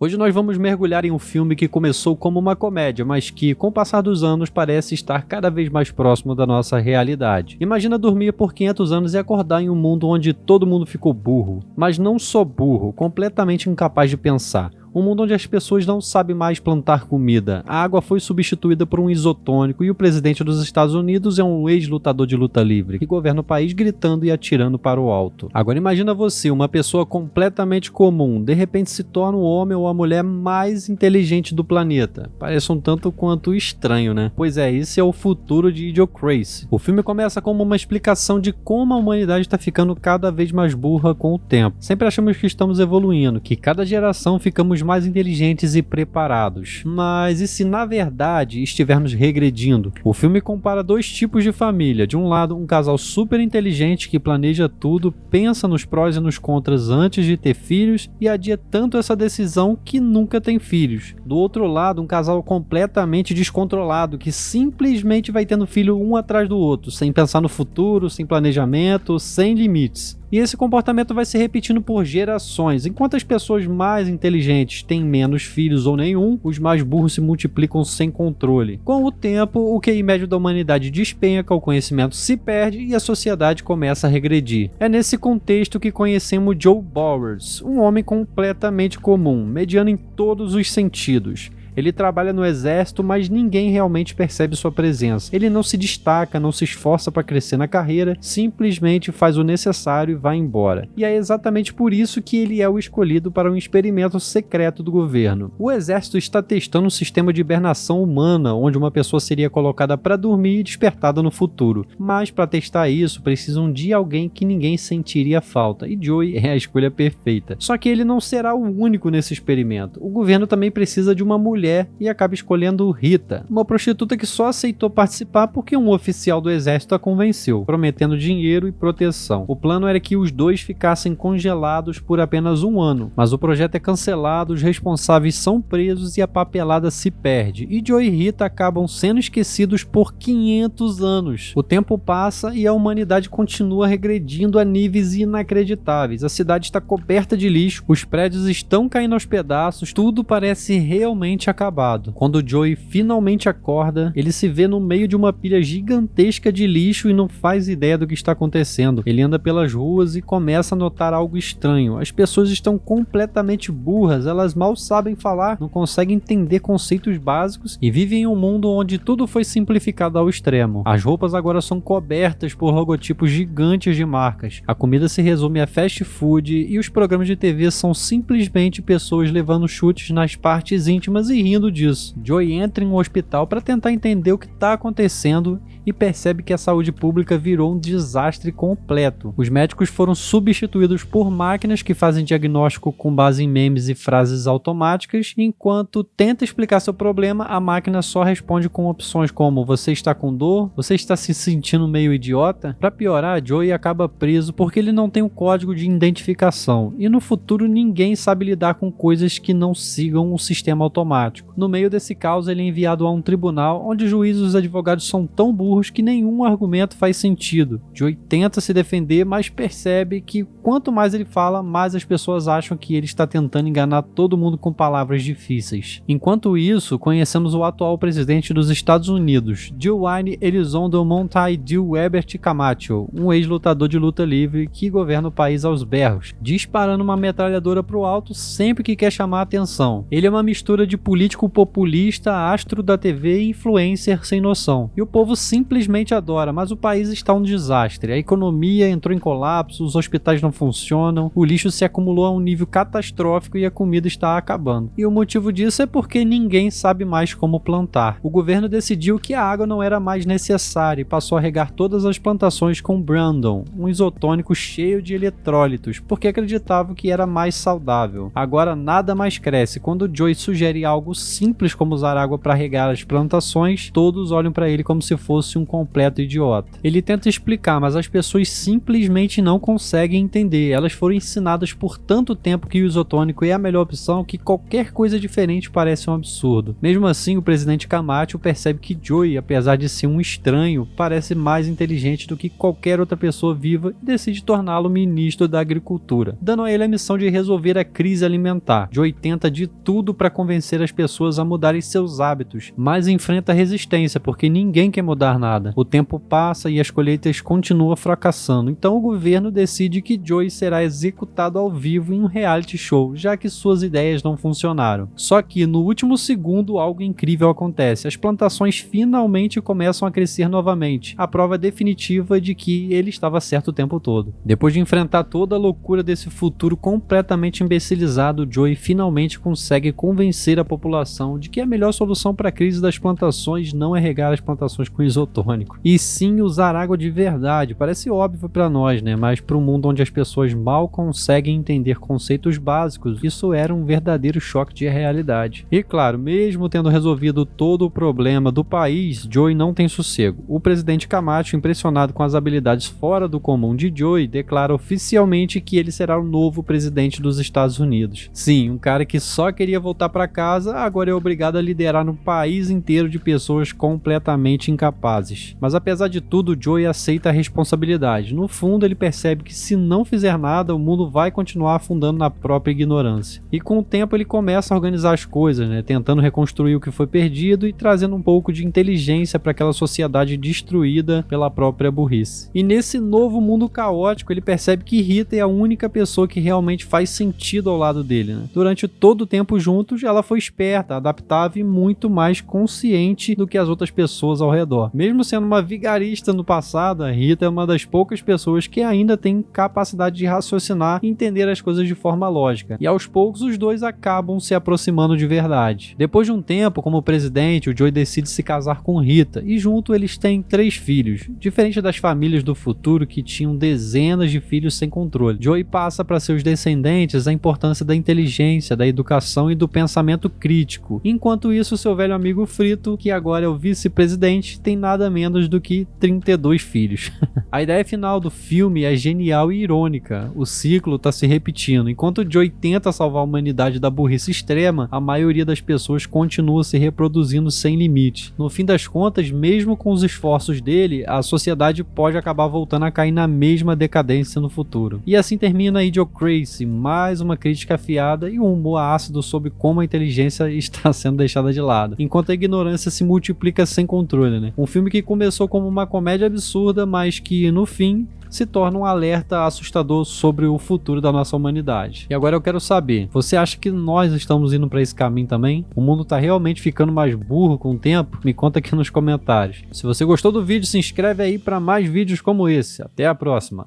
Hoje nós vamos mergulhar em um filme que começou como uma comédia, mas que, com o passar dos anos, parece estar cada vez mais próximo da nossa realidade. Imagina dormir por 500 anos e acordar em um mundo onde todo mundo ficou burro. Mas não só burro, completamente incapaz de pensar. Um mundo onde as pessoas não sabem mais plantar comida, a água foi substituída por um isotônico e o presidente dos Estados Unidos é um ex-lutador de luta livre que governa o país gritando e atirando para o alto. Agora imagina você, uma pessoa completamente comum, de repente se torna o homem ou a mulher mais inteligente do planeta. Parece um tanto quanto estranho, né? Pois é, esse é o futuro de Idiocracy. O filme começa como uma explicação de como a humanidade está ficando cada vez mais burra com o tempo. Sempre achamos que estamos evoluindo, que cada geração ficamos mais inteligentes e preparados. Mas e se na verdade estivermos regredindo? O filme compara dois tipos de família. De um lado, um casal super inteligente que planeja tudo, pensa nos prós e nos contras antes de ter filhos e adia tanto essa decisão que nunca tem filhos. Do outro lado, um casal completamente descontrolado que simplesmente vai tendo filho um atrás do outro, sem pensar no futuro, sem planejamento, sem limites. E esse comportamento vai se repetindo por gerações. Enquanto as pessoas mais inteligentes têm menos filhos ou nenhum, os mais burros se multiplicam sem controle. Com o tempo, o QI médio da humanidade despenca, o conhecimento se perde e a sociedade começa a regredir. É nesse contexto que conhecemos Joe Bowers, um homem completamente comum, mediano em todos os sentidos. Ele trabalha no exército, mas ninguém realmente percebe sua presença. Ele não se destaca, não se esforça para crescer na carreira, simplesmente faz o necessário e vai embora. E é exatamente por isso que ele é o escolhido para um experimento secreto do governo. O exército está testando um sistema de hibernação humana, onde uma pessoa seria colocada para dormir e despertada no futuro. Mas para testar isso, precisam de alguém que ninguém sentiria falta, e Joey é a escolha perfeita. Só que ele não será o único nesse experimento. O governo também precisa de uma mulher e acaba escolhendo Rita, uma prostituta que só aceitou participar porque um oficial do exército a convenceu, prometendo dinheiro e proteção. O plano era que os dois ficassem congelados por apenas um ano, mas o projeto é cancelado, os responsáveis são presos e a papelada se perde, e Joey e Rita acabam sendo esquecidos por 500 anos. O tempo passa e a humanidade continua regredindo a níveis inacreditáveis. A cidade está coberta de lixo, os prédios estão caindo aos pedaços, tudo parece realmente acabado. Quando Joey finalmente acorda, ele se vê no meio de uma pilha gigantesca de lixo e não faz ideia do que está acontecendo. Ele anda pelas ruas e começa a notar algo estranho. As pessoas estão completamente burras, elas mal sabem falar, não conseguem entender conceitos básicos e vivem em um mundo onde tudo foi simplificado ao extremo. As roupas agora são cobertas por logotipos gigantes de marcas. A comida se resume a fast food e os programas de TV são simplesmente pessoas levando chutes nas partes íntimas e rindo disso. Joey entra em um hospital para tentar entender o que está acontecendo e percebe que a saúde pública virou um desastre completo. Os médicos foram substituídos por máquinas que fazem diagnóstico com base em memes e frases automáticas, enquanto tenta explicar seu problema, a máquina só responde com opções como você está com dor, você está se sentindo meio idiota. Para piorar, Joey acaba preso porque ele não tem um código de identificação e no futuro ninguém sabe lidar com coisas que não sigam um sistema automático. No meio desse caos, ele é enviado a um tribunal onde os juízes e os advogados são tão burros que nenhum argumento faz sentido. Joey tenta se defender, mas percebe que quanto mais ele fala, mais as pessoas acham que ele está tentando enganar todo mundo com palavras difíceis. Enquanto isso, conhecemos o atual presidente dos Estados Unidos, Giovanni Elizondo Montiel Herbert Camacho, um ex-lutador de luta livre que governa o país aos berros, disparando uma metralhadora pro alto sempre que quer chamar a atenção. Ele é uma mistura de político populista, astro da TV e influencer sem noção. E o povo simplesmente adora, mas o país está um desastre. A economia entrou em colapso, os hospitais não funcionam, o lixo se acumulou a um nível catastrófico e a comida está acabando. E o motivo disso é porque ninguém sabe mais como plantar. O governo decidiu que a água não era mais necessária e passou a regar todas as plantações com Brandon, um isotônico cheio de eletrólitos, porque acreditavam que era mais saudável. Agora nada mais cresce. Quando Joey sugere algo algo simples como usar água para regar as plantações, todos olham para ele como se fosse um completo idiota. Ele tenta explicar, mas as pessoas simplesmente não conseguem entender. Elas foram ensinadas por tanto tempo que o isotônico é a melhor opção que qualquer coisa diferente parece um absurdo. Mesmo assim, o presidente Camacho percebe que Joey, apesar de ser um estranho, parece mais inteligente do que qualquer outra pessoa viva e decide torná-lo ministro da Agricultura, dando a ele a missão de resolver a crise alimentar. Joey tenta de tudo para convencer as pessoas a mudarem seus hábitos, mas enfrenta resistência porque ninguém quer mudar nada. O tempo passa e as colheitas continuam fracassando, então o governo decide que Joey será executado ao vivo em um reality show, já que suas ideias não funcionaram. Só que no último segundo algo incrível acontece, as plantações finalmente começam a crescer novamente, a prova definitiva de que ele estava certo o tempo todo. Depois de enfrentar toda a loucura desse futuro completamente imbecilizado, Joey finalmente consegue convencer a população de que a melhor solução para a crise das plantações não é regar as plantações com isotônico, e sim usar água de verdade. Parece óbvio para nós, né? Mas para um mundo onde as pessoas mal conseguem entender conceitos básicos, isso era um verdadeiro choque de realidade. E claro, mesmo tendo resolvido todo o problema do país, Joey não tem sossego. O presidente Camacho, impressionado com as habilidades fora do comum de Joey, declara oficialmente que ele será o novo presidente dos Estados Unidos. Sim, um cara que só queria voltar para casa, agora é obrigado a liderar um país inteiro de pessoas completamente incapazes. Mas apesar de tudo, Joey aceita a responsabilidade. No fundo, ele percebe que se não fizer nada, o mundo vai continuar afundando na própria ignorância. E com o tempo ele começa a organizar as coisas, né? Tentando reconstruir o que foi perdido e trazendo um pouco de inteligência para aquela sociedade destruída pela própria burrice. E nesse novo mundo caótico, ele percebe que Rita é a única pessoa que realmente faz sentido ao lado dele, né? Durante todo o tempo juntos, ela foi esperta, adaptável e muito mais consciente do que as outras pessoas ao redor. Mesmo sendo uma vigarista no passado, a Rita é uma das poucas pessoas que ainda tem capacidade de raciocinar e entender as coisas de forma lógica. E aos poucos os dois acabam se aproximando de verdade. Depois de um tempo, como presidente, o Joey decide se casar com Rita e junto eles têm 3 filhos, diferente das famílias do futuro que tinham dezenas de filhos sem controle. Joey passa para seus descendentes a importância da inteligência, da educação e do pensamento crítico. Enquanto isso, seu velho amigo Frito, que agora é o vice-presidente, tem nada menos do que 32 filhos. A ideia final do filme é genial e irônica. O ciclo está se repetindo. Enquanto Joey tenta salvar a humanidade da burrice extrema, a maioria das pessoas continua se reproduzindo sem limite. No fim das contas, mesmo com os esforços dele, a sociedade pode acabar voltando a cair na mesma decadência no futuro. E assim termina Idiocracy, mais uma crítica afiada e um humor ácido sobre como a inteligência está sendo deixada de lado, enquanto a ignorância se multiplica sem controle, né? Um filme que começou como uma comédia absurda, mas que no fim se torna um alerta assustador sobre o futuro da nossa humanidade. E agora eu quero saber, você acha que nós estamos indo para esse caminho também? O mundo está realmente ficando mais burro com o tempo? Me conta aqui nos comentários. Se você gostou do vídeo, se inscreve aí para mais vídeos como esse. Até a próxima!